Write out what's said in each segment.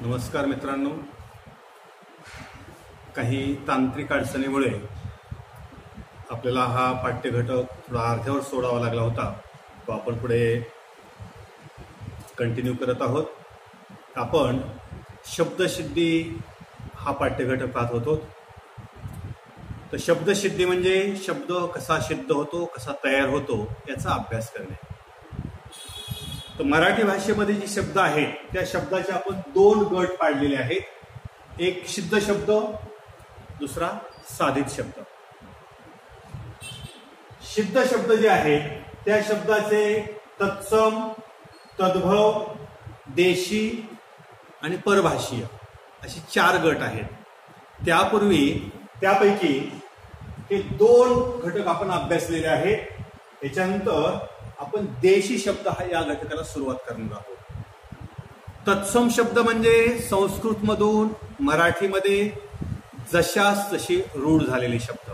नमस्कार मित्रांनो, काही तांत्रिक अडचणीमुळे आपल्याला हा पाठ्यघटक थोडा अर्ध्यावर सोडावा लागला होता. तो आपण पुढे कंटिन्यू करत आहोत. आपण शब्दसिद्धी हा पाठ्यघटक पाहत होतो. तर शब्दसिद्धी म्हणजे शब्द कसा सिद्ध होतो, कसा तयार होतो याचा अभ्यास करणे. तर मराठी भाषेमध्ये जे शब्द आहेत त्या शब्दाचे आपण दोन गट पाडलेले आहेत. एक सिद्ध शब्द, दुसरा साधित शब्द. सिद्ध शब्द जे आहेत त्या शब्दाचे तत्सम, तद्भव, देशी आणि परभाषीय असे चार गट आहेत. त्यापैकी हे दोन घटक आपण अभ्यासलेले आहेत. याच्यानंतर आपण देशी शब्द हा या घटकाला सुरुवात करणार आहोत. तत्सम शब्द म्हणजे संस्कृत मधून मराठीमध्ये जशास तशी रूढ झालेले शब्द.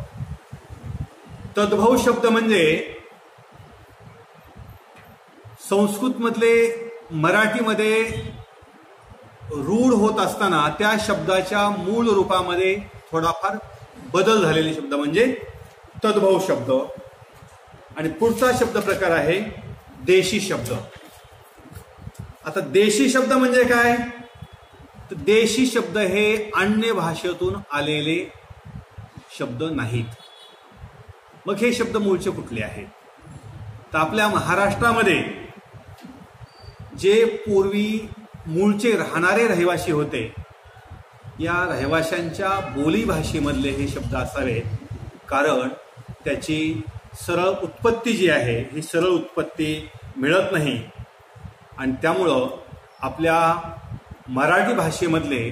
तद्भव शब्द म्हणजे संस्कृत मधले मराठीमध्ये रूढ होत असताना त्या शब्दाच्या मूळ रूपामध्ये थोडाफार बदल झालेले शब्द म्हणजे तद्भव शब्द. आणि पुढचा शब्द प्रकार आहे देशी शब्द. आता देशी शब्द म्हणजे काय? तर देशी शब्द हे अन्य भाषेतून आलेले शब्द नाहीत. मग हे शब्द मूळचे कुठले आहेत? तर आपल्या महाराष्ट्रामध्ये जे पूर्वी मूळचे राहणारे रहिवासी होते, या रहिवाशांच्या बोली भाषेमधले हे शब्द असावेत. कारण त्याची सरळ उत्पत्ती जी आहे ही सरळ उत्पत्ती मिळत नाही. आणि त्यामुळं आपल्या मराठी भाषेमधले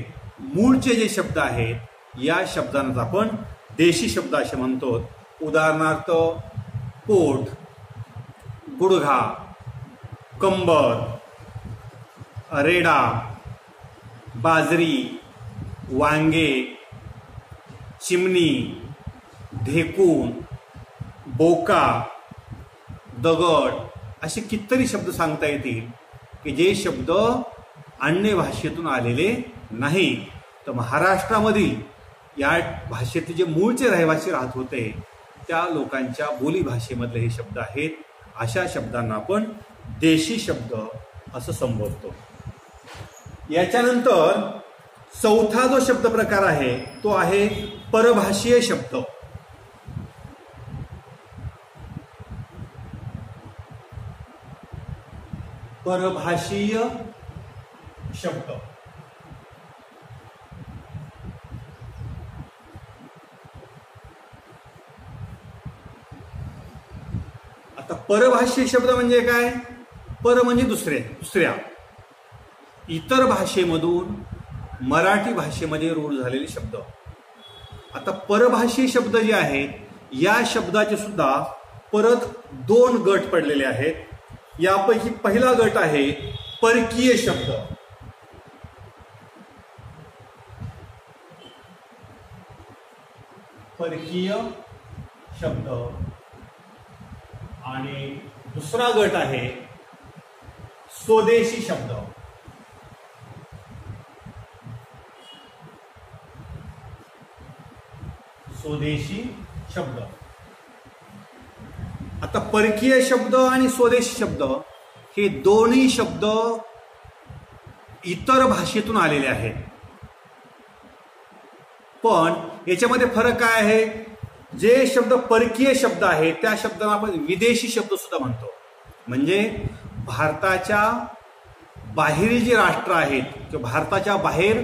मूळचे जे शब्द आहेत या शब्दांना आपण देशी शब्द असे म्हणतो. उदाहरणार्थ पोट, गुडघा, कंबर, रेडा, बाजरी, वांगे, चिमणी, ढेकूण, बोका, दगड असे कितीतरी शब्द सांगता येतील की जे शब्द अन्य भाषेतून आलेले नाही. तर महाराष्ट्रामधील या भाषेतले जे मूळचे रहिवासी राहत होते त्या लोकांच्या बोली भाषेमधले हे शब्द आहेत. अशा शब्दांना आपण देशी शब्द असं संबोधतो. याच्यानंतर चौथा जो शब्द प्रकार आहे तो आहे परभाषीय शब्द. परभाषीय शब्द आता परभाषीय शब्द म्हणजे काय? पर म्हणजे दुसऱ्या इतर भाषेमधून मराठी भाषेमध्ये रूढ झालेले शब्द. आता परभाषीय शब्द जे आहेत या शब्दाचे सुद्धा परत दोन गट पडलेले आहेत. यापैकी पहिला गट आहे परकीय शब्द. परकीय शब्द. आणि दुसरा गट आहे स्वदेशी शब्द. स्वदेशी शब्द. आता परकीय शब्द आणि स्वदेशी शब्द हे दोन्ही शब्द इतर भाषेतून आलेले आहेत. पण याच्यामध्ये फरक काय आहे? जे शब्द परकीय शब्द आहेत त्या शब्दांना आपण विदेशी शब्द सुद्धा म्हणतो. म्हणजे भारताच्या बाहेरील जे राष्ट्र आहेत किंवा भारताच्या बाहेर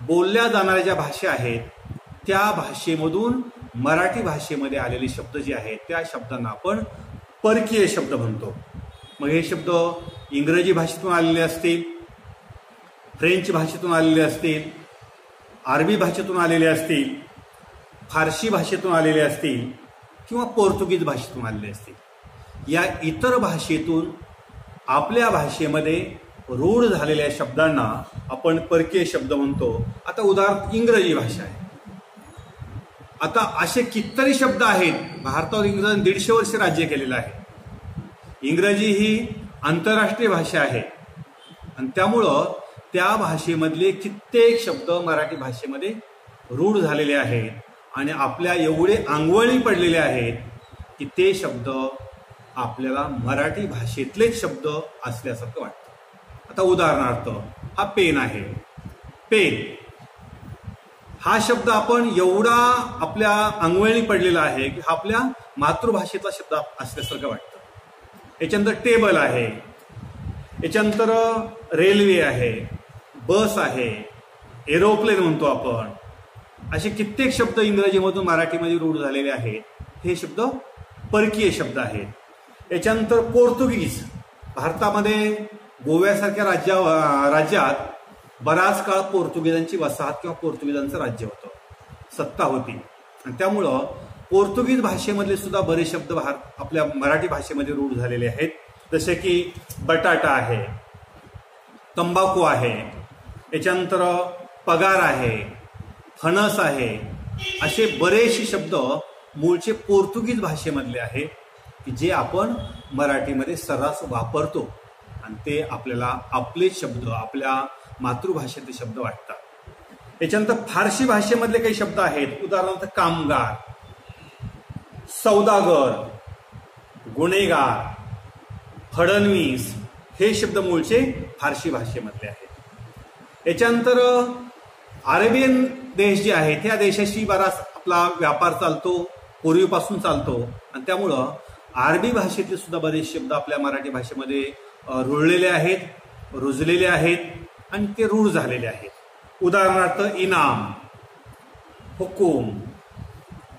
बोलल्या जाणाऱ्या ज्या भाषा आहेत त्या भाषेमधून मराठी भाषेमध्ये आलेले शब्द जे आहेत त्या शब्दांना आपण परकीय शब्द म्हणतो. मग हे शब्द इंग्रजी भाषेतून आलेले असतील, फ्रेंच भाषेतून आलेले असतील, अरबी भाषेतून आलेले असतील, फारसी भाषेतून आलेले असतील किंवा पोर्तुगीज भाषेतून आलेले असतील. या इतर भाषेतून आपल्या भाषेमध्ये रूढ झालेल्या शब्दांना आपण परकीय शब्द म्हणतो. आता उदाहरण इंग्रजी भाषा आहे. आता असे कितीतरी शब्द आहेत. भारतावर इंग्रजांनी 150 वर्ष राज्य केलेलं आहे. इंग्रजी ही आंतरराष्ट्रीय भाषा आहे. आणि त्यामुळं त्या भाषेमधले कित्येक शब्द मराठी भाषेमध्ये रूढ झालेले आहेत आणि आपल्या एवढे अंगवळणी पडलेले आहेत की ते शब्द आपल्याला मराठी भाषेतलेच शब्द असल्यासारखं वाटतं. आता उदाहरणार्थ हा पेन आहे. पेन हा शब्द आपण एवढा आपल्या अंगवळणी पडलेला आहे की हा आपल्या मातृभाषेतला शब्द असल्यासारखं वाटतं. याच्यानंतर टेबल आहे, याच्यानंतर रेल्वे आहे, बस आहे, एरोप्लेन म्हणतो आपण. असे कित्येक शब्द इंग्रजीमधून मराठीमध्ये रूढ झालेले आहेत. हे शब्द परकीय शब्द आहेत. याच्यानंतर पोर्तुगीज. भारतामध्ये गोव्यासारख्या राज्यात बराच काळ पोर्तुगीजांची वसाहत किंवा पोर्तुगीजांचं राज्य होतं, सत्ता होती. आणि त्यामुळं पोर्तुगीज भाषेमधले सुद्धा बरेच शब्द आपल्या मराठी भाषेमध्ये रूढ झालेले आहेत. जसे की बटाटा आहे, तंबाखू आहे, याच्यानंतर पगार आहे, फणस आहे. असे बरेचसे शब्द मूळचे पोर्तुगीज भाषेमधले आहेत की जे आपण मराठीमध्ये सर्रास वापरतो आणि ते आपल्याला आपले शब्द, आपल्या मातृभाषेतले शब्द वाटतात. याच्यानंतर फारसी भाषेमधले काही शब्द आहेत. उदाहरणार्थ कामगार, सौदागर, गुन्हेगार, फडणवीस हे शब्द मूळचे फारसी भाषेमधले आहेत. याच्यानंतर अरेबियन देश जे आहे त्या देशाशी बराच आपला व्यापार चालतो, पूर्वीपासून चालतो आणि त्यामुळं अरबी भाषेतले सुद्धा बरेच शब्द आपल्या मराठी भाषेमध्ये रुळलेले आहेत, रुजलेले आहेत आणि ते रूढ झालेले आहेत. उदाहरणार्थ इनाम, हुकूम,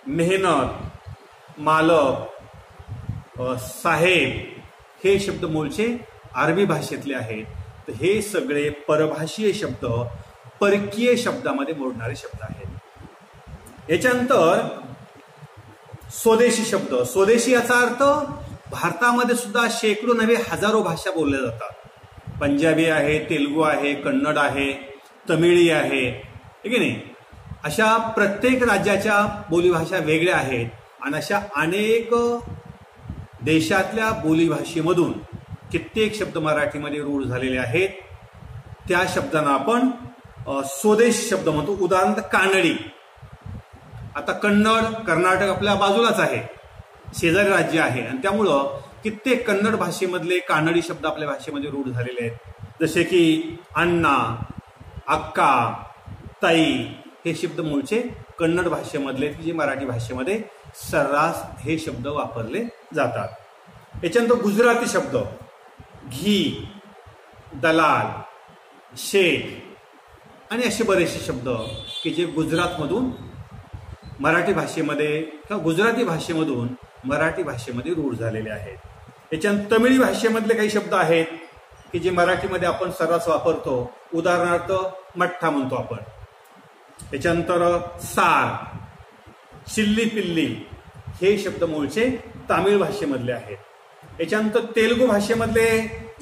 मेहनत, मालक, साहेब हे शब्द मूळचे अरबी भाषेतले आहेत. तर हे सगळे परभाषीय शब्द, परकीय शब्दामध्ये मोडणारे शब्द आहेत. याच्यानंतर स्वदेशी शब्द. स्वदेशी याचा अर्थ भारतामध्ये सुद्धा शेकडो नव्हे हजारो भाषा बोलल्या जातात. पंजाबी आहे, तेलुगू आहे, कन्नड आहे, तमिळी आहे, ठीक आहे नाही. अशा प्रत्येक राज्याच्या बोलीभाषा वेगळ्या आहेत आणि अशा अनेक देशातल्या बोलीभाषेमधून कित्येक शब्द मराठीमध्ये रूढ झालेले आहेत. त्या शब्दांना आपण स्वदेशी शब्द म्हणतो. उदाहरणार्थ कानडी. आता कन्नड, कर्नाटक आपल्या बाजूलाच आहे, शेजारी राज्य आहे आणि त्यामुळं कित्येक कन्नड भाषेमधले कानडी शब्द आपल्या भाषेमध्ये रूढ झालेले आहेत. जसे की अण्णा, अक्का, ताई हे शब्द मूळचे कन्नड भाषेमधले जे मराठी भाषेमध्ये सर्रास हे शब्द वापरले जातात. याच्यानंतर गुजराती शब्द घी, दलाल, शेख आणि असे बरेचसे शब्द की जे गुजरातमधून मराठी भाषेमध्ये किंवा गुजराती भाषेमधून मराठी भाषेमध्ये रूढ झालेले आहेत. याच्यानंतर तमिळी भाषेमधले काही शब्द आहेत की जे मराठीमध्ये आपण सर्रास वापरतो. उदाहरणार्थ मठ्ठा म्हणतो आपण. याच्यानंतर सार, चिल्ली पिल्ली हे शब्द मूळचे तामिळ भाषेमधले आहेत. याच्यानंतर तेलुगू भाषेमधले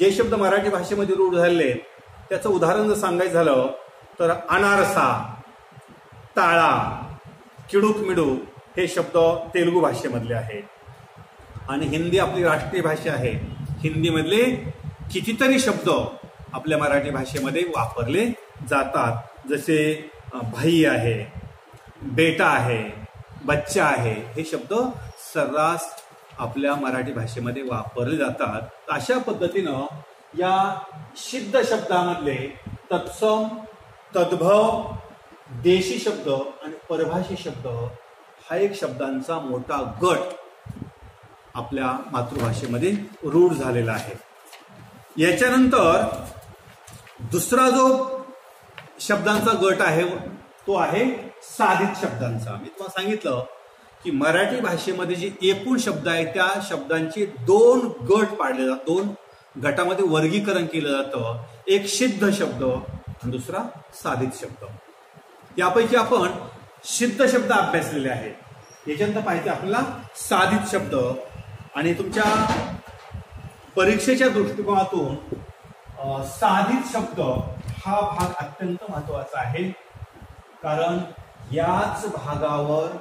जे शब्द मराठी भाषेमध्ये रूढ झालेले आहेत त्याचं उदाहरण जर सांगायचं झालं तर अनारसा, ताळा, किडूक मिडूक हे शब्द तेलुगू भाषेमधले आहेत. आणि हिंदी आपली राष्ट्रीय भाषा आहे. हिंदीमधले कितीतरी शब्द आपल्या मराठी भाषेमध्ये वापरले जातात. जसे भाई आहे, बेटा आहे, बच्चा आहे हे शब्द सर्रास आपल्या मराठी भाषेमध्ये वापरले जातात. अशा पद्धतीनं या सिद्ध शब्दामधले तत्सम, तद्भव, देशी शब्द आणि परभाषी शब्द हा एक शब्दांचा मोठा गट आपल्या मातृभाषेमध्ये रूढ झालेला आहे. याच्यानंतर दुसरा जो शब्दांचा गट आहे तो आहे साधित शब्दांचा. मी तुम्हाला सांगितलं की मराठी भाषेमध्ये जे एकूण शब्द आहेत त्या शब्दांचे दोन गट पाडले जातात, दोन गटामध्ये वर्गीकरण केलं जातं. एक सिद्ध शब्द आणि दुसरा साधित शब्द. यापैकी आपण सिद्ध शब्द अभ्यासलेले आहेत. याच्यानंतर पाहिजे आपल्याला साधित शब्द. आणि तुमच्या परीक्षेच्या दृष्टिकोनातून साधित शब्द हा भाग अत्यंत महत्वाचा आहे, कारण याच भागावर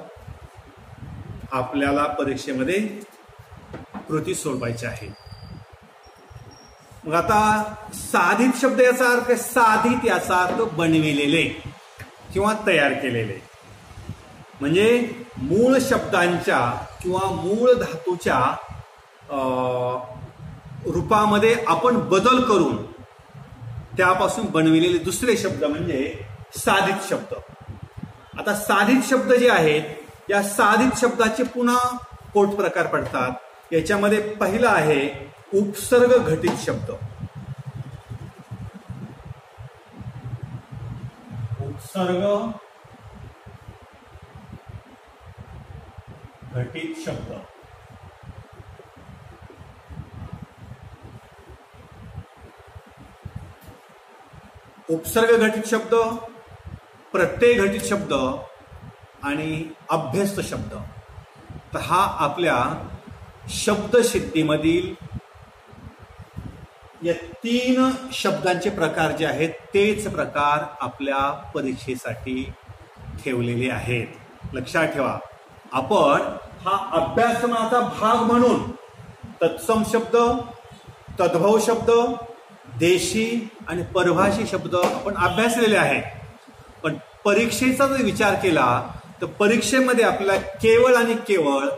आपल्याला परीक्षेमध्ये कृती सोडवायची आहे. मग आता साधित शब्द याचा अर्थ आहे, साधित याचा अर्थ बनविलेले किंवा तयार केलेले. म्हणजे मूळ शब्दांच्या किंवा मूळ धातूच्या रूपामध्ये आपण बदल करून त्यापासून बनविलेले दुसरे शब्द म्हणजे साधित शब्द. आता साधित शब्द जे आहेत, या साधित शब्दाचे पुन्हा पोट प्रकार पडतात. याच्यामध्ये पहिला आहे उपसर्ग घटित शब्द. उपसर्ग घटित शब्द. उपसर्ग घटित शब्द, प्रत्यय घटित शब्द आणि अभ्यस्त शब्द. तर हा आपल्या शब्दसिद्धीमधील या 3 शब्दांचे प्रकार जे आहेत तेच प्रकार आपल्या परीक्षेसाठी ठेवलेले आहेत. लक्षात ठेवा, आपण हा अभ्यासनाचा भाग म्हणून तत्सम शब्द, तद्भव शब्द, देशी आणि परभाषी शब्द आपण अभ्यासलेले आहेत. पण परीक्षेचा जर विचार केला तर परीक्षेमध्ये आपल्याला केवळ आणि केवळ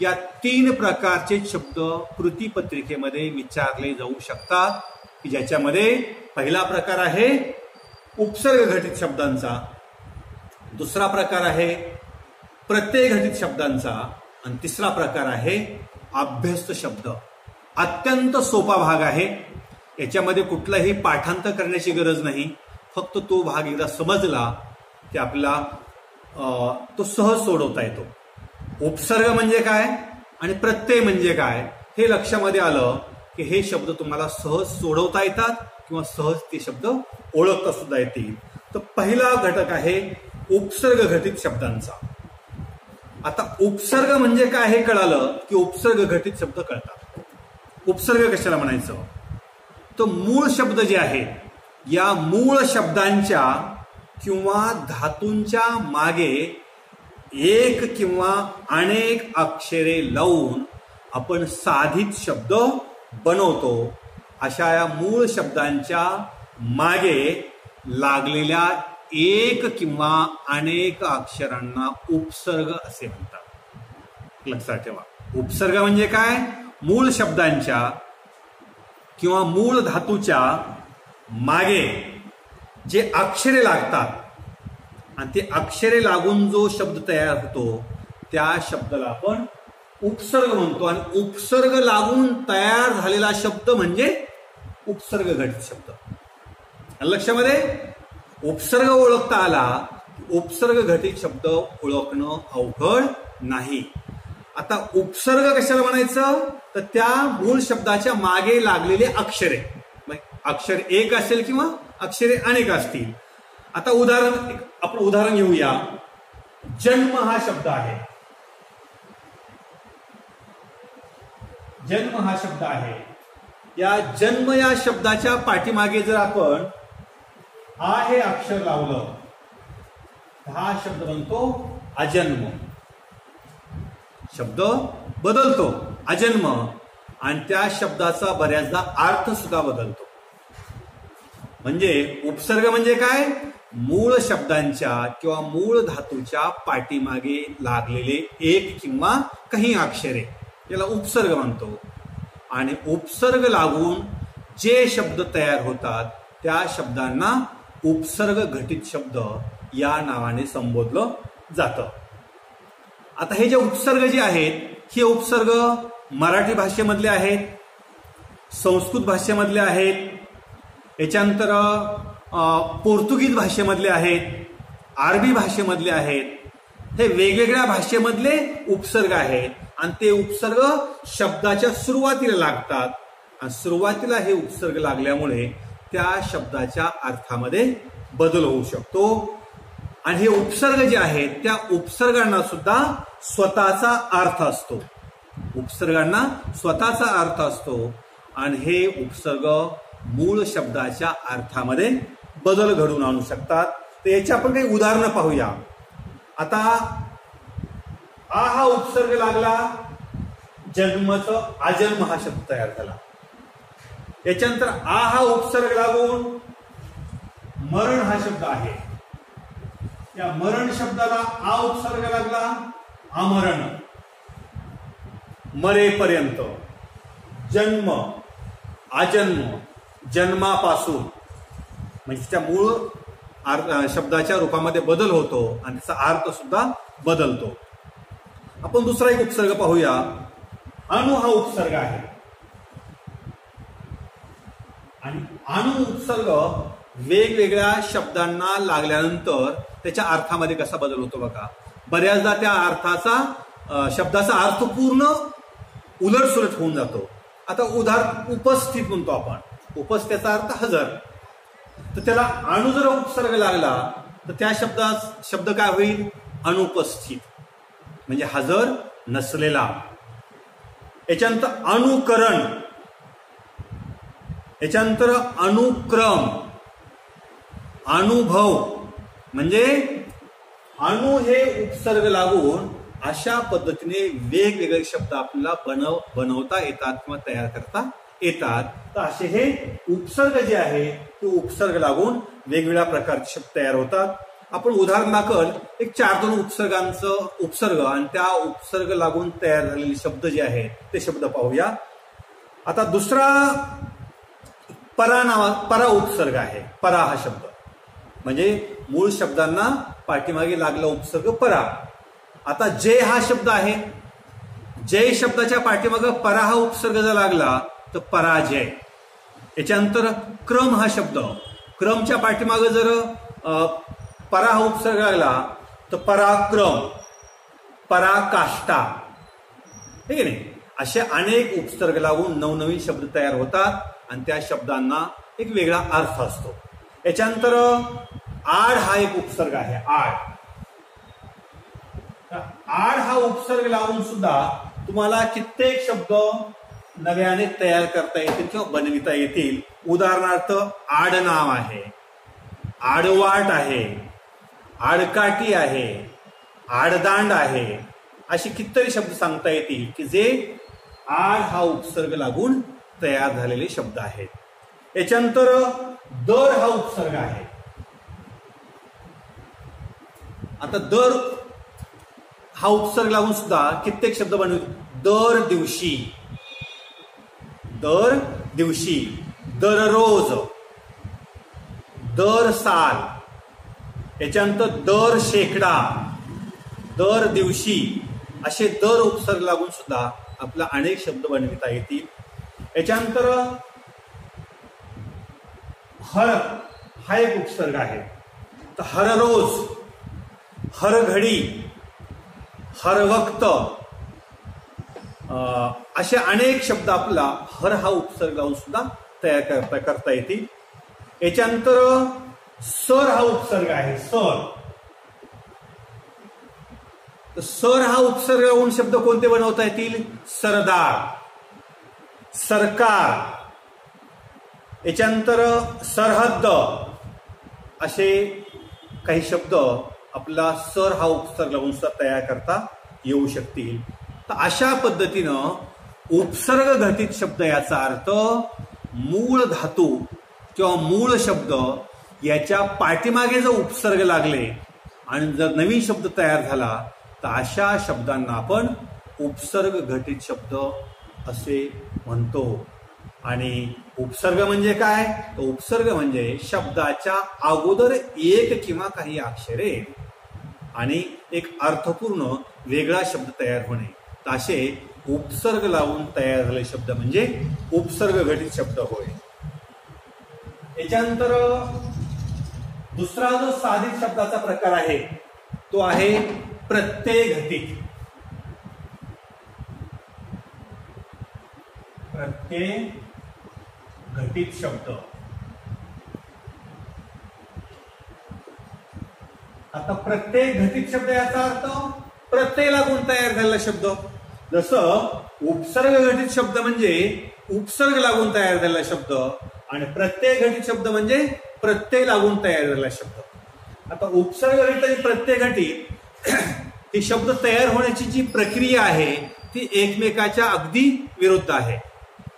या 3 प्रकारचे शब्द कृतीपत्रिकेमध्ये विचारले जाऊ शकतात, की ज्याच्यामध्ये पहिला प्रकार आहे उपसर्ग घटित शब्दांचा, दुसरा प्रकार आहे प्रत्यय घटित शब्दांचा आणि तिसरा प्रकार आहे अभ्यस्त शब्द. अत्यंत सोपा भाग आहे. याच्यामध्ये कुठलाही पाठांतर करण्याची गरज नाही. फक्त तो भाग एकदा समजला की आपल्याला तो सहज सोडवता येतो. उपसर्ग म्हणजे काय आणि प्रत्यय म्हणजे काय हे लक्षामध्ये आलं की हे शब्द तुम्हाला सहज सोडवता येतात किंवा सहज ते शब्द ओळखता सुद्धा येतील. तर पहिला घटक आहे उपसर्ग घटित शब्दांचा. आता उपसर्ग म्हणजे काय हे कळालं की उपसर्ग घटित शब्द कळतात. उपसर्ग कशाला म्हणायचं, तर मूळ शब्द जे आहे या मूळ शब्दांच्या किंवा धातूंच्या मागे एक किंवा अनेक अक्षरे लावून आपण साधित शब्द बनवतो. अशा या मूळ शब्दांच्या मागे लागलेल्या एक किंवा अनेक अक्षरांना उपसर्ग असे म्हणतात. लक्षात ठेवा, उपसर्ग म्हणजे काय, मूळ शब्दांच्या किंवा मूळ धातूच्या मागे जे अक्षरे लागतात आणि ते अक्षरे लागून जो शब्द तयार होतो त्या शब्दाला आपण उपसर्ग म्हणतो. आणि उपसर्ग लागून तयार झालेला शब्द म्हणजे उपसर्ग घटित शब्द. लक्षामध्ये उपसर्ग ओळखता आला, उपसर्ग घटित शब्द ओळखणं अवघड नाही. आता उपसर्ग कशाला म्हणायचं, तर त्या मूळ शब्दाच्या मागे लागलेले अक्षरे, अक्षर एक असेल किंवा अक्षरे अनेक असतील. आता आपण उदाहरण घेऊया. जन्म हा शब्द आहे. जन्म हा शब्द आहे. या जन्म या शब्दाच्या पाठीमागे जर आपण आ हे अक्षर लावलं हा शब्द बनतो अजन्म. शब्द बदलतो अजन्म आणि त्या शब्दाचा बऱ्याचदा अर्थ सुद्धा बदलतो. म्हणजे उपसर्ग म्हणजे काय, मूळ शब्दांच्या किंवा मूळ धातूच्या पाठीमागे लागलेले एक किंवा काही अक्षरे याला उपसर्ग म्हणतो. आणि उपसर्ग लागून जे शब्द तयार होतात त्या शब्दांना उपसर्ग घटित शब्द या नावाने संबोधलं जातं. आता हे जे उपसर्ग जे आहेत हे उपसर्ग मराठी भाषेमधले आहेत, संस्कृत भाषेमधले आहेत, याच्यानंतर पोर्तुगीज भाषेमधले आहेत, अरबी भाषेमधले आहेत. हे वेगवेगळ्या भाषेमधले उपसर्ग आहेत आणि ते उपसर्ग शब्दाच्या सुरुवातीला लागतात आणि सुरुवातीला हे उपसर्ग लागल्यामुळे त्या शब्दाच्या अर्थामध्ये बदल होऊ शकतो. आणि हे उपसर्ग जे आहेत त्या उपसर्गांना सुद्धा स्वतःचा अर्थ असतो. उपसर्गांना स्वतःचा अर्थ असतो आणि हे उपसर्ग मूळ शब्दाच्या अर्थामध्ये बदल घडवून आणू शकतात. तर याची आपण काही उदाहरणं पाहूया. आता आ हा उपसर्ग लागला, जन्मच अजन्म हा शब्द तयार झाला. याच्यानंतर आ हा उपसर्ग लागून मरण हा शब्द आहे. या मरण शब्दाला आ उपसर्ग लागला, आमरण, मरेपर्यंत, जन्म, आजन्म, जन्मापासून, म्हणजे त्या मूळ शब्दाच्या रूपामध्ये बदल होतो आणि त्याचा अर्थ सुद्धा बदलतो. आपण दुसरा एक उपसर्ग पाहूया. अणु हा उपसर्ग आहे आणि अणु उपसर्ग वेगवेगळ्या शब्दांना लागल्यानंतर त्याच्या अर्थामध्ये कसा बदल होतो बघा. बऱ्याचदा त्या अर्थाचा शब्दाचा अर्थ पूर्ण उलटसुलट होऊन जातो. आता उदाहरण उपस्थित म्हणतो आपण, उपस्थितीचा अर्थ हजर, तर त्याला अणु जर उपसर्ग लागला तर त्या शब्द काय होईल, अनुपस्थित, म्हणजे हजर नसलेला. याच्यानंतर अनुकरण, याच्यानंतर अनुक्रम, अनुभव, म्हणजे अणु हे उपसर्ग लागून अशा पद्धतीने वेगवेगळे शब्द आपल्याला बनवता येतात किंवा तयार करता येतात. तर असे हे उपसर्ग जे आहे ते उपसर्ग लागून वेगवेगळ्या प्रकारचे शब्द तयार होतात. आपण उदाहरणाकल एक 4-2 उपसर्गांचं उपसर्ग आणि त्या उपसर्ग लागून तयार झालेले शब्द जे आहेत ते शब्द पाहूया. आता दुसरा परा उपसर्ग आहे. परा हा शब्द म्हणजे मूळ शब्दांना पाठीमागे लागला उपसर्ग परा. आता जय हा शब्द आहे. जय शब्दाच्या पाठीमागे परा हा उपसर्ग जर लागला तर पराजय. याच्यानंतर क्रम हा शब्द, क्रमच्या पाठीमागे जर परा हा उपसर्ग लागला तर पराक्रम, पराकाष्ठा, ठीक आहे नाही. असे अनेक उपसर्ग लागून नवनवीन शब्द तयार होतात आणि त्या शब्दांना एक वेगळा अर्थ असतो. याच्यानंतर आड हा एक उपसर्ग आहे. आड हा उपसर्ग लावून सुद्धा तुम्हाला कित्येक शब्द नव्याने तयार करता येतील किंवा बनविता येतील. उदाहरणार्थ आडनाव आहे, आडवाट आहे, आडकाठी आहे, आडदांड आहे, असे कितीतरी शब्द सांगता येतील की जे आड हा उपसर्ग लागून तयार झालेले शब्द आहेत. याच्यानंतर दर हा उपसर्ग आहे. आता दर हा उपसर्ग लागून सुद्धा कित्येक शब्द बनवतो. दर दिवशी, दर दिवशी, दररोज, दर साल, याच्यानंतर दर शेकडा, दर दिवशी, असे दर उपसर्ग लागून सुद्धा आपला अनेक शब्द बनविता येतील. याच्यानंतर हर हा एक उपसर्ग आहे. तर हर रोज, हर घडी, हर वक्त, असे अनेक शब्द आपला हर हा उपसर्ग लावून सुद्धा तयार करता येतील. याच्यानंतर सर हा उपसर्ग आहे. सर हा उपसर्ग लावून शब्द कोणते बनवता येतील, सरदार, सरकार, याच्यानंतर सरहद्द, असे काही शब्द आपला सर हा उपसर्ग लावून सुद्धा तयार करता येऊ शकतील. तर अशा पद्धतीनं उपसर्ग घटित शब्द याचा अर्थ मूळ धातू किंवा मूळ शब्द याच्या पाठीमागे जर उपसर्ग लागले आणि जर नवीन शब्द तयार झाला तर अशा शब्दांना आपण उपसर्ग घटित शब्द असे म्हणतो. आणि उपसर्ग म्हणजे काय, तर उपसर्ग म्हणजे शब्दाच्या अगोदर एक किंवा काही अक्षरे आणि एक अर्थपूर्ण वेगळा शब्द तयार होणे. तर असे उपसर्ग लावून तयार झालेले शब्द म्हणजे उपसर्ग घटित शब्द होय. याच्यानंतर दुसरा जो साधित शब्दाचा प्रकार आहे तो आहे प्रत्यय घटित. प्रत्यय घटित शब्द. आता प्रत्यय घटित शब्द याचा अर्थ प्रत्यय लागून तयार झालेला शब्द. जसं उपसर्ग घटित शब्द म्हणजे उपसर्ग लागून तयार झालेला शब्द आणि प्रत्यय घटित शब्द म्हणजे प्रत्यय लागून तयार झालेला शब्द. आता उपसर्ग घटित आणि प्रत्यय घटित हे शब्द तयार होण्याची जी प्रक्रिया आहे ती एकमेकाच्या अगदी विरुद्ध आहे.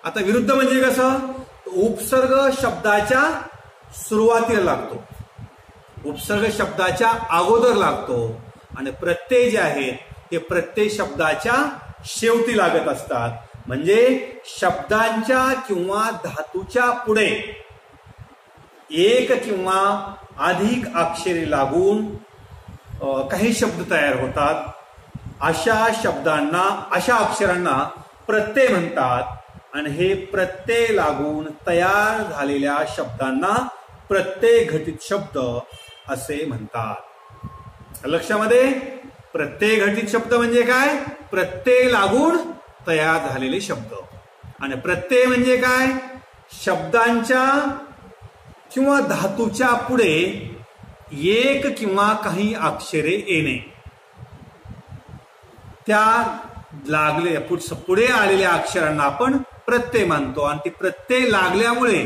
आता विरुद्ध म्हणजे कसं, उपसर्ग शब्दाच्या सुरुवातीला लागतो, उपसर्ग शब्दाच्या अगोदर लागतो आणि प्रत्यय जे आहेत ते प्रत्यय शब्दाच्या शेवटी लागत असतात. म्हणजे शब्दांच्या किंवा धातूच्या पुढे एक किंवा अधिक अक्षरे लागून काही शब्द तयार होतात. अशा शब्दांना, अशा अक्षरांना प्रत्यय म्हणतात आणि हे प्रत्यय लागून तयार झालेल्या शब्दांना प्रत्यय घटित शब्द असे म्हणतात. लक्षामध्ये, प्रत्यय घटित शब्द म्हणजे काय? प्रत्यय लागून तयार झालेले शब्द. आणि प्रत्यय म्हणजे काय? शब्दांच्या किंवा धातूच्या पुढे एक किंवा काही अक्षरे येणे. त्या पुढे आलेल्या अक्षरांना आपण प्रत्यय मानतो आणि ती प्रत्यय लागल्यामुळे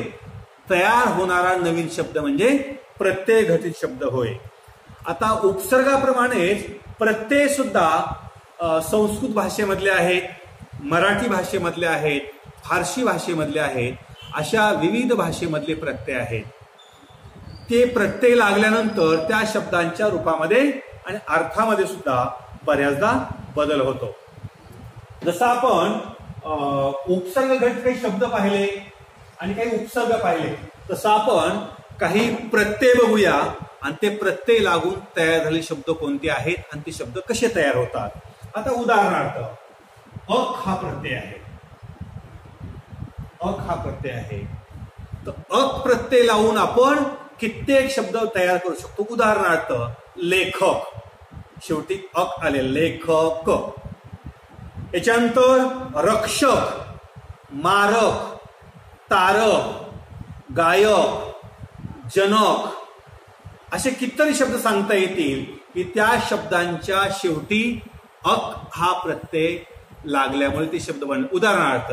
तयार होणारा नवीन शब्द म्हणजे प्रत्यय घटित शब्द होय. आता उपसर्गाप्रमाणेच प्रत्यय सुद्धा संस्कृत भाषेमधले आहेत, मराठी भाषेमधले आहेत, फारसी भाषेमधले आहेत, अशा विविध भाषेमधले प्रत्यय आहेत. ते प्रत्यय लागल्यानंतर त्या शब्दांच्या रूपामध्ये आणि अर्थामध्ये सुद्धा बऱ्याचदा बदल होतो. जसं आपण उपसर्ग घट काही शब्द पाहिले आणि काही उपसर्ग पाहिले, तसं आपण काही प्रत्यय बघूया आणि ते प्रत्यय लागून तयार झालेले शब्द कोणते आहेत आणि ते शब्द कसे तयार होतात. आता उदाहरणार्थ अक हा प्रत्यय आहे, अक हा प्रत्यय आहे, तर अक प्रत्यय लावून आपण कित्येक शब्द तयार करू शकतो. उदाहरणार्थ लेखक, शेवटी अक आले, लेखक. याच्यानंतर रक्षक, मारक, तारक, गायक, जनक, असे कितीतरी शब्द सांगता येतील की त्या शब्दांच्या शेवटी अक हा प्रत्यय लागल्यामुळे ते शब्द बनले. उदाहरणार्थ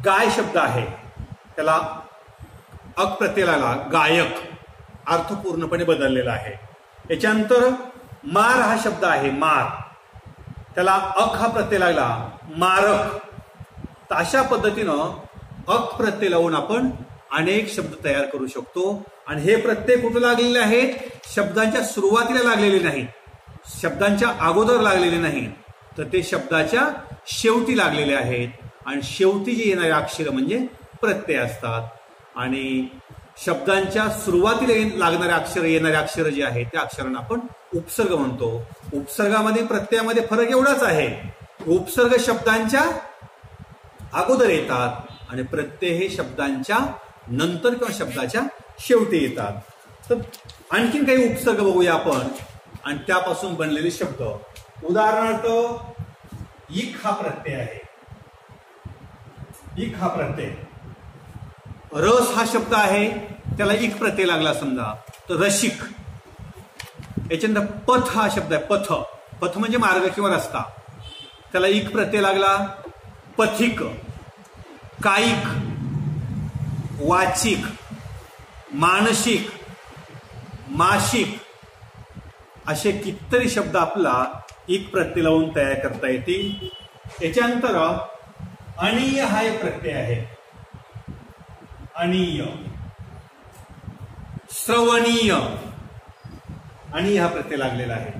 गाय शब्द आहे, त्याला अक प्रत्यय लागला, गायक, अर्थ पूर्णपणे बदललेला आहे. याच्यानंतर मार हा शब्द आहे, मार, त्याला अक हा प्रत्यय लागला, मारक. तर अशा पद्धतीनं अक प्रत्यय लावून आपण अनेक शब्द तयार करू शकतो. आणि हे प्रत्यय कुठे लागलेले आहेत? शब्दांच्या सुरुवातीला लागलेले नाहीत, शब्दांच्या अगोदर लागलेले नाहीत, तर ते शब्दाच्या शेवटी लागलेले आहेत. आणि शेवटी जे येणारे अक्षर म्हणजे प्रत्यय असतात. आणि शब्दांच्या सुरुवातीला लागणारे अक्षर, येणारे अक्षर जे आहेत त्या अक्षरांना आपण उपसर्ग म्हणतो. उपसर्गामध्ये प्रत्ययामध्ये फरक एवढाच आहे, उपसर्ग शब्दांच्या अगोदर येतात आणि प्रत्यय हे शब्दांच्या नंतर किंवा शब्दाच्या शेवटी येतात. तर आणखीन काही उपसर्ग बघूया आपण आणि त्यापासून बनलेले शब्द. उदाहरणार्थ इक हा प्रत्यय आहे, इक हा प्रत्यय. रस हा शब्द आहे, त्याला इक प्रत्यय लागला समजा, तर रसिक. याच्यानंतर पथ हा शब्द आहे, पथ, पथ म्हणजे मार्ग किंवा रस्ता, त्याला इक प्रत्यय लागला, पथिक. कायिक, वाचिक, मानसिक, मासिक, असे कितीतरी शब्द आपला इक प्रत्यय लावून तयार करता येतील. याच्यानंतर अनीय हा एक प्रत्यय आहे, अनीय. श्रवणीय, अनीय हा प्रत्यय लागलेला आहे.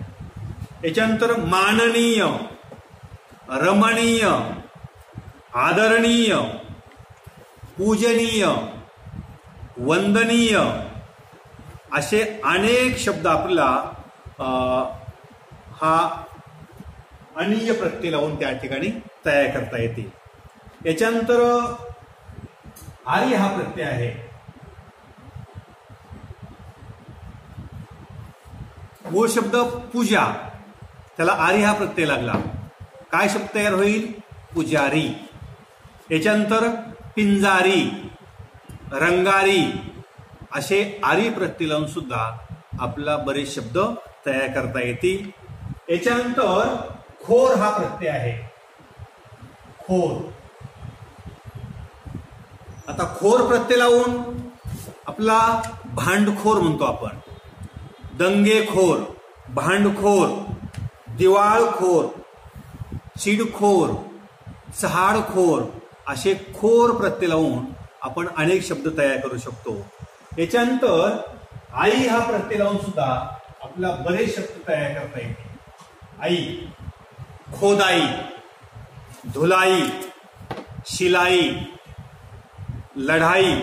याच्यानंतर माननीय, रमणीय, आदरणीय, पूजनीय, वंदनीय, असे अनेक शब्द आपल्याला हा अनीय प्रत्यय लावून त्या ठिकाणी तयार करता येतील. याच्यानंतर आर्य हा प्रत्यय आहे, मूळ शब्द पूजा, त्याला आर्य हा प्रत्यय लागला, काय शब्द तयार होईल? पुजारी. याच्यानंतर पिंजारी, रंगारी, असे आर्य प्रत्यय लावून सुद्धा आपला बरेच शब्द तयार करता येतील. याच्यानंतर खोर हा प्रत्यय आहे, खोर. आता खोर प्रत्यय लावून आपला भांडखोर म्हणतो आपण, दंगेखोर, भांडखोर, दिवाळखोर, चिडखोर, चहाडखोर असे खोर प्रत्यय लावून आपण अनेक शब्द तयार करू शकतो. याच्यानंतर आई हा प्रत्यय लावून सुद्धा आपल्याला बरेच शब्द तयार करता येते. आई, खोदाई, धुलाई, शिलाई, लढाई,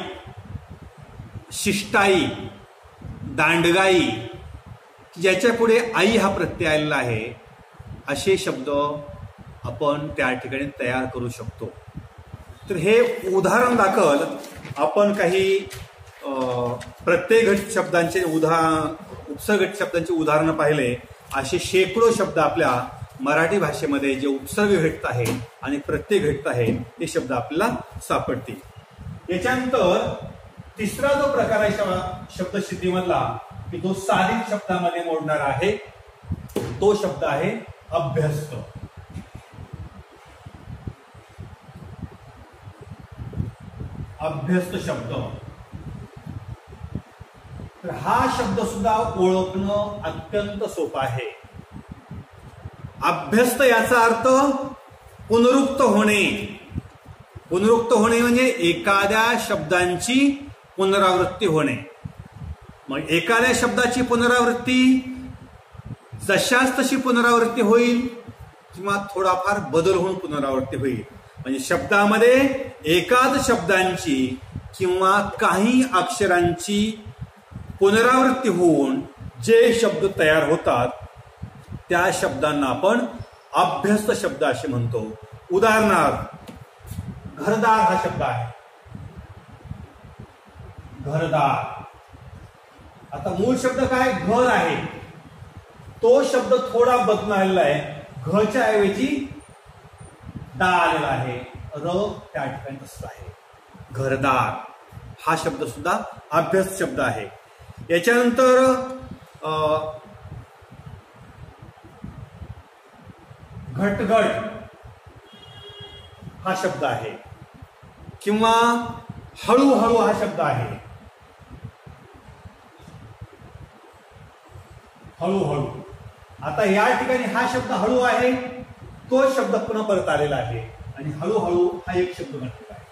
शिष्टाई, दांडगाई, ज्याच्या पुढे आई हा प्रत्यय आलेला आहे असे शब्द आपण त्या ठिकाणी तयार करू शकतो. तर हे उदाहरण दाखल आपण काही प्रत्येक शब्दांचे उपसर्ग शब्दांची उदाहरणं पाहिले. असे शेकडो शब्द आपल्या मराठी भाषेमध्ये जे उपसर्ग घटक आहेत आणि प्रत्यय घटक आहेत ते शब्द आपल्याला सापडतील. याच्यानंतर तिसरा जो प्रकार आहे शब्दसिद्धीमधला की तो साधित शब्दामध्ये मोडणारा आहे तो शब्द आहे अभ्यस्त. अभ्यस्त शब्द. तर हा शब्द सुद्धा ओळखणं अत्यंत सोपं आहे. अभ्यस्त याचा अर्थ पुनरुक्त होणे. पुनरुक्त होणे म्हणजे एखाद्या शब्दांची पुनरावृत्ती होणे. मग एखाद्या शब्दाची पुनरावृत्ती जशाच तशी पुनरावृत्ती होईल किंवा थोडाफार बदल होऊन पुनरावृत्ती होईल. म्हणजे शब्दामध्ये एकाच शब्दांची किंवा काही अक्षरांची पुनरावृत्ती होऊन जे शब्द तयार होतात त्या शब्दांना आपण अभ्यस्त शब्द असे म्हणतो. उदाहरणार्थ घरदार हा शब्द आहे. घरदार. आता मूळ शब्द काय? घर आहे. तो शब्द थोडा बदललेला आहे. घच्या ऐवजी दा आलेला आहे. र त्या ठिकाणी तसं आहे. घरदार हा शब्द सुद्धा अभ्यस्त शब्द आहे. याच्यानंतर घटघट हा शब्द आहे किंवा हळूहळू हा शब्द आहे. हळूहळू. आता या ठिकाणी हा शब्द हळू आहे तो शब्द पुन्हा परत आलेला आहे आणि हळूहळू हा एक शब्द म्हटलेला आहे.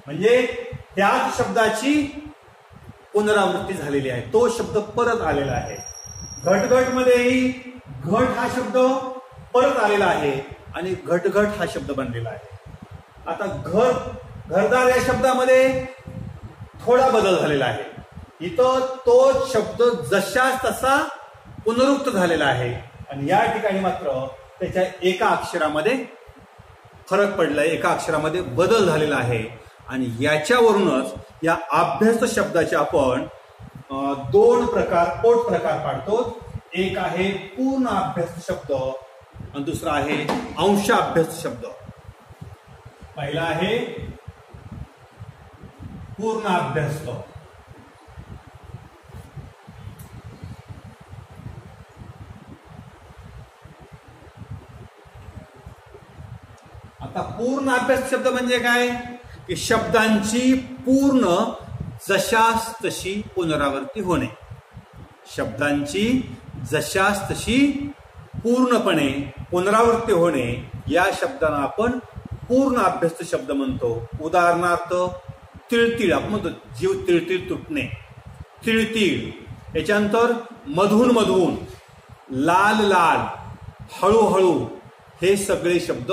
म्हणजे त्याच शब्दाची पुनरावृत्ती झालेली आहे. तो शब्द परत आलेला आहे. घटघट मध्येही घट हा शब्द परत आलेला आहे आणि घटघट हा शब्द बनलेला आहे. आता घरदार या शब्दामध्ये थोडा बदल झालेला आहे. इथं तो शब्द जशाच तसा पुनरुक्त झालेला आहे आणि या ठिकाणी मात्र त्याच्या एका अक्षरामध्ये फरक पडलाय. एका अक्षरामध्ये बदल झालेला आहे आणि याच्यावरूनच या अभ्यस्त शब्दाचे आपण दोन प्रकार पोट प्रकार पाडतो. एक आहे पूर्ण अभ्यस्त शब्द आणि दुसरा आहे अंश अभ्यस्त शब्द. पहिला आहे पूर्ण अभ्यस्त. आता पूर्ण अभ्यस्त शब्द म्हणजे काय? की शब्दांची पूर्ण जशास तशी पुनरावृत्ती होणे. शब्दांची जशास तशी पूर्णपणे पुनरावृत्ती होणे या शब्दांना आपण पूर्ण अभ्यस्त शब्द म्हणतो. उदाहरणार्थ तिळतिळ आपण म्हणतो जीव तिळतिळ तुटणे. तिळतिळ. याच्यानंतर मधून मधून, लाल लाल, हळूहळू हे सगळे शब्द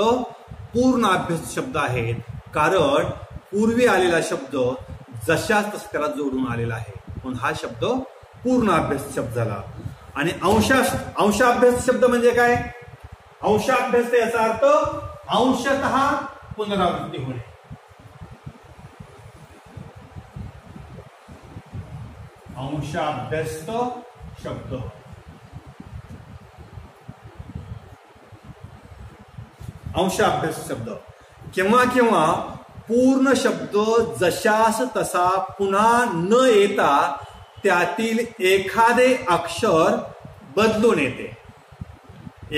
पूर्ण अभ्यस्त शब्द आहेत. कारण पूर्वी आलेला शब्द जशाच तसा त्याला जोडून आलेला आहे म्हणून हा शब्द पूर्ण अभ्यस्त शब्द झाला. आणि अंशाभ्यस्त शब्द म्हणजे काय? अंशाभ्यस्त याचा अर्थ अंशतः पुनरावृत्ती होणे. अंशाभ्यस्त शब्द. अंशाभ्यस्त शब्द केव्हा केव्हा पूर्ण शब्द जशास तसा पुन्हा न येता त्यातील एखादे अक्षर बदलून येते.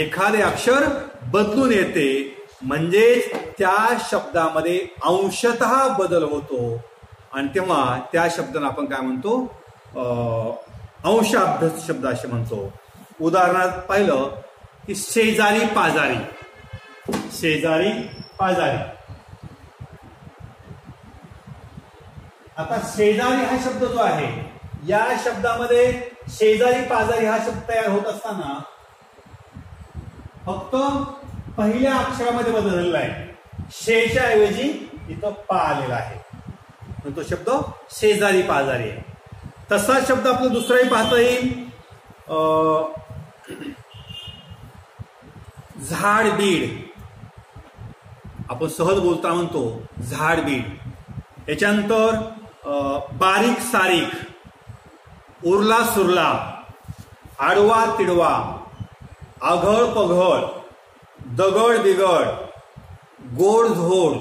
एखादे अक्षर बदलून येते म्हणजेच त्या शब्दामध्ये अंशतः बदल होतो आणि तेव्हा त्या शब्दांना आपण काय म्हणतो? अंशाभ्यस्त शब्द असे म्हणतो. उदाहरणार्थ पाहिलं की शेजारी पाजारी. शेजारी पाजारी आता शेजारी हा शब्द जो आहे, या शब्दामध्ये शेजारी पाजारी हा शब्द तयार होत असताना फक्त पहिल्या अक्षरामध्ये बदल झालेला आहे. शेच्या ऐवजी इथं पा आलेला आहे, तो शब्द शेजारी पाजारी आहे. तसा शब्द आपला दुसराही पाहता येईल, झाडबीड. आपण सहज बोलता म्हणतो झाडबीड. याच्यानंतर बारीक सारीक, उरला सुरला, आडवा तिडवा, आघळ पघळ, दगड बिगड, गोड झोड,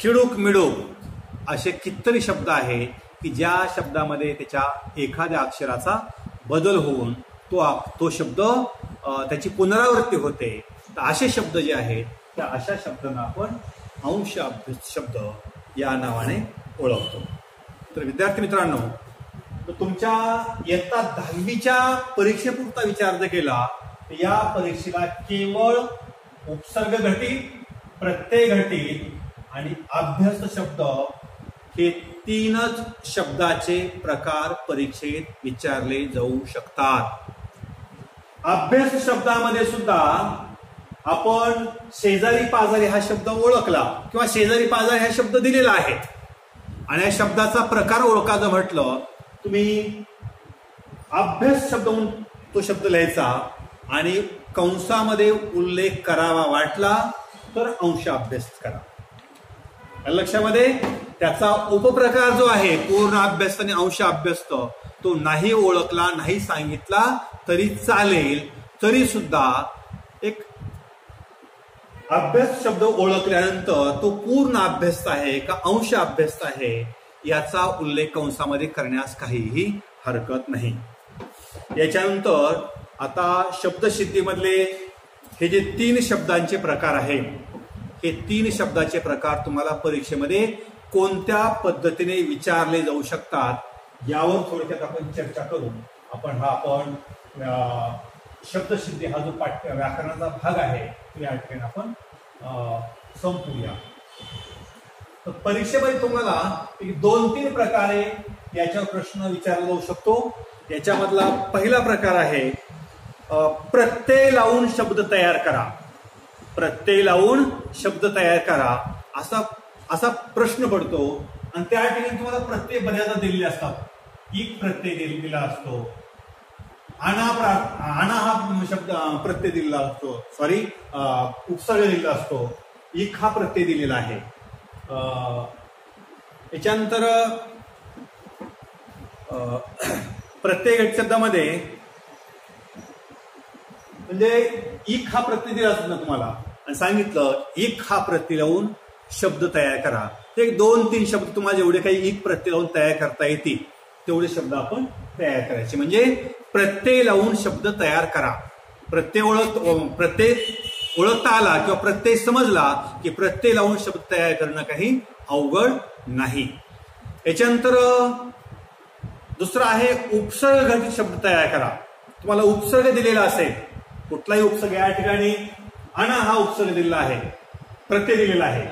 किडूक मिडूक असे कितीतरी शब्द आहेत की ज्या शब्दामध्ये त्याच्या एखाद्या अक्षराचा बदल होऊन तो शब्द त्याची पुनरावृत्ती होते. तर असे शब्द जे आहेत त्या अशा शब्दांना आपण अंश अभ्यास शब्द या नावाने ओळखतो. तर विद्यार्थी मित्रांनो, तुमच्या इयत्ता 10वीच्या परीक्षेपुरता विचार जर केला तर या परीक्षेला केवळ उपसर्ग घटित, प्रत्यय घटित आणि अभ्यास शब्द हे 3च शब्दाचे प्रकार परीक्षेत विचारले जाऊ शकतात. अभ्यास शब्दामध्ये सुद्धा आपण शेजारी पाजारी हा शब्द ओळखला किंवा शेजारी पाजारी हा शब्द दिलेला आहे आणि या शब्दाचा प्रकार ओळखायचं म्हटलं, तुम्ही अभ्यास शब्द म्हणून तो शब्द लिहायचा आणि कंसामध्ये उल्लेख करावा वाटला तर अंश अभ्यास करा. लक्षामध्ये त्याचा उपप्रकार जो आहे पूर्ण अभ्यास आणि अंश अभ्यास, तो नाही ओळखला नाही सांगितला तरी चालेल. तरी सुद्धा एक अभ्यास शब्द ओळखल्यानंतर तो पूर्ण अभ्यास आहे का अंश अभ्यास आहे याचा उल्लेख कंसामध्ये करण्यास काहीही हरकत नाही. याच्यानंतर आता शब्दसिद्धीमधले हे जे 3 शब्दांचे प्रकार आहेत, हे 3 शब्दाचे प्रकार तुम्हाला परीक्षेमध्ये कोणत्या पद्धतीने विचारले जाऊ शकतात यावर थोडक्यात आपण चर्चा करू. आपण शब्दसिद्धी हा जो व्याकरणाचा भाग आहे तो या ठिकाणी आपण संपूया. तर परीक्षेमध्ये तुम्हाला 2-3 प्रकारे याच्यावर प्रश्न विचारला जाऊ शकतो. याच्यामधला पहिला प्रकार आहे प्रत्यय लावून शब्द तयार करा. प्रत्यय लावून शब्द तयार करा असा प्रश्न पडतो आणि त्या ठिकाणी तुम्हाला प्रत्यय बऱ्याचदा दिलेले असतात. एक प्रत्यय दिलेला असतो, आणा हा शब्द प्रत्यय दिलेला असतो, उपसर्ग दिलेला असतो, एक हा प्रत्यय दिलेला आहे. याच्यानंतर प्रत्येक शब्दामध्ये म्हणजे एक हा प्रत्यय दिला असतो ना तुम्हाला आणि सांगितलं एक हा प्रत्यय लावून शब्द तयार करा. ते 2-3 शब्द तुम्हाला जेवढे काही एक प्रत्यय लावून तयार करता येतील तेवढे शब्द आपण तयार करायचे. म्हणजे प्रत्यय लावून शब्द तयार करा. प्रत्यय ओळखता आला किंवा प्रत्यय समजला की प्रत्यय लावून शब्द तयार करणं काही अवघड नाही. याच्यानंतर दुसरा आहे उपसर्ग घटित शब्द तयार करा. तुम्हाला उपसर्ग दिलेला असेल, कुठलाही उपसर्ग, या ठिकाणी आणा हा उपसर्ग दिलेला आहे, प्रत्यय दिलेला आहे,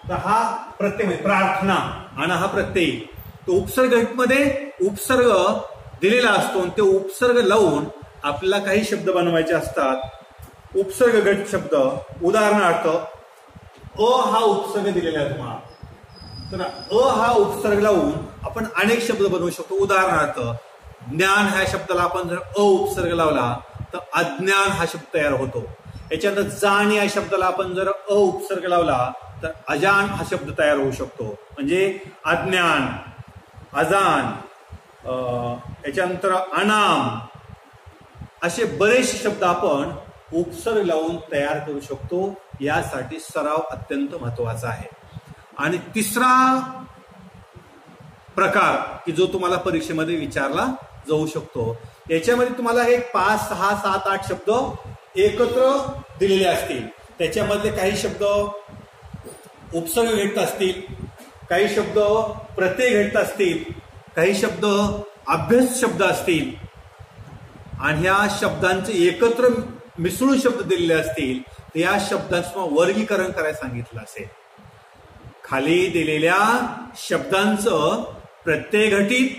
तर हा प्रत्यय म्हणजे प्रार्थना, आणा हा प्रत्यय, तो उपसर्ग मध्ये उपसर्ग दिलेला असतो आणि ते उपसर्ग लावून आपल्याला काही शब्द बनवायचे असतात. उपसर्ग घट शब्द, उदाहरणार्थ हा उपसर्ग दिलेला आहे तुम्हाला, तर हा उपसर्ग लावून आपण अनेक शब्द बनवू शकतो. उदाहरणार्थ ज्ञान ह्या शब्दाला आपण जर उपसर्ग लावला तर अज्ञान हा शब्द तयार होतो. याच्यानंतर जाण या शब्दाला आपण जर उपसर्ग लावला तर अजान हा शब्द तयार होऊ शकतो. म्हणजे अज्ञान, अजान, याच्यानंतर अनाम असे बरेचसे शब्द आपण उपसर्ग लावून तयार करू शकतो. यासाठी सराव अत्यंत महत्वाचा आहे. आणि तिसरा प्रकार की जो तुम्हाला परीक्षेमध्ये विचारला जाऊ शकतो, याच्यामध्ये तुम्हाला हे 5, 6, 7, 8 शब्द एकत्र दिलेले असतील. त्याच्यामधले काही शब्द उपसर्ग घटत असतील, काही शब्द प्रत्यय घटत असतील, काही शब्द अभ्यास शब्द असतील आणि ह्या शब्दांचे एकत्र मिसळून शब्द दिलेले असतील. तर या शब्दांचं वर्गीकरण करायला सांगितलं असेल. खाली दिलेल्या शब्दांचं प्रत्यय घटित,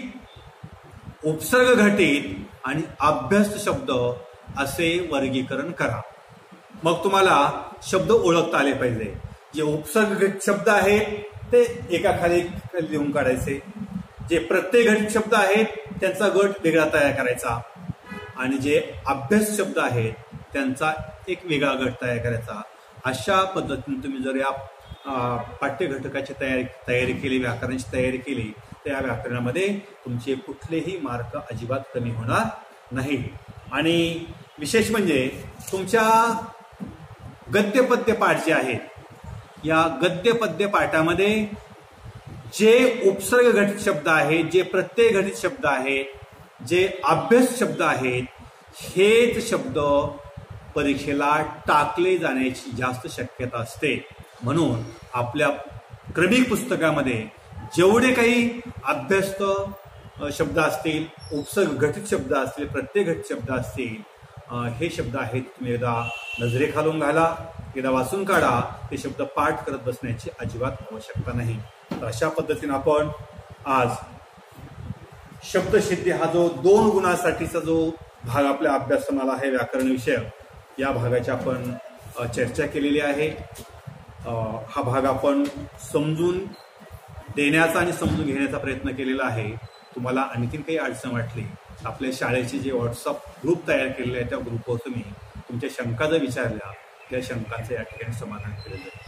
उपसर्ग घटित आणि अभ्यस्त शब्द असे वर्गीकरण करा. मग तुम्हाला शब्द ओळखता आले पाहिजे. जे उपसर्ग घटित शब्द आहेत ते एकाखाली लिहून काढायचे. जे प्रत्यय घटित शब्द आहेत त्यांचा गट वेगळा तयार करायचा आणि जे अभ्यस्त शब्द आहेत त्यांचा एक वेगळा गट तयार करायचा. अशा पद्धतीने तुम्ही जर या पाठ्यघटकाची तयारी केली, व्याकरणाची तयारी केली, तर या व्याकरणामध्ये तुमचे कुठलेही मार्क अजिबात कमी होणार नाही. आणि विशेष म्हणजे तुमच्या गद्यपद्य पाठ जे आहेत, या गद्यपद्य पाठामध्ये जे उपसर्ग घटित शब्द आहेत, जे प्रत्यय घटित शब्द आहेत, जे अभ्यस्त शब्द आहेत, हेच शब्द परीक्षेला टाकले जाण्याची जास्त शक्यता असते. म्हणून आपल्या क्रमिक पुस्तकामध्ये जेवढे काही अभ्यस्त शब्द असतील, उपसर्ग घटित शब्द असतील, प्रत्यय घटित शब्द असतील, हे शब्द आहेत तुम्ही एकदा नजरेखालून घाला, एकदा वाचून काढा. ते शब्द पाठ करत बसण्याची अजिबात आवश्यकता नाही. तर अशा पद्धतीने आपण आज शब्दसिद्धी हा जो 2 गुणासाठीचा जो भाग आपल्या अभ्यासक्रमाला आहे व्याकरण विषय, या भागाची आपण चर्चा केलेली आहे. हा भाग आपण समजून देण्याचा आणि समजून घेण्याचा प्रयत्न केलेला आहे. तुम्हाला आणखीन काही अडचण वाटली, आपल्या शाळेचे जे व्हॉट्सअप ग्रुप तयार केलेले आहे त्या ग्रुपवर तुम्ही तुमच्या शंका जर विचारल्या, त्या शंकांचं या ठिकाणी समाधान केलं जातं.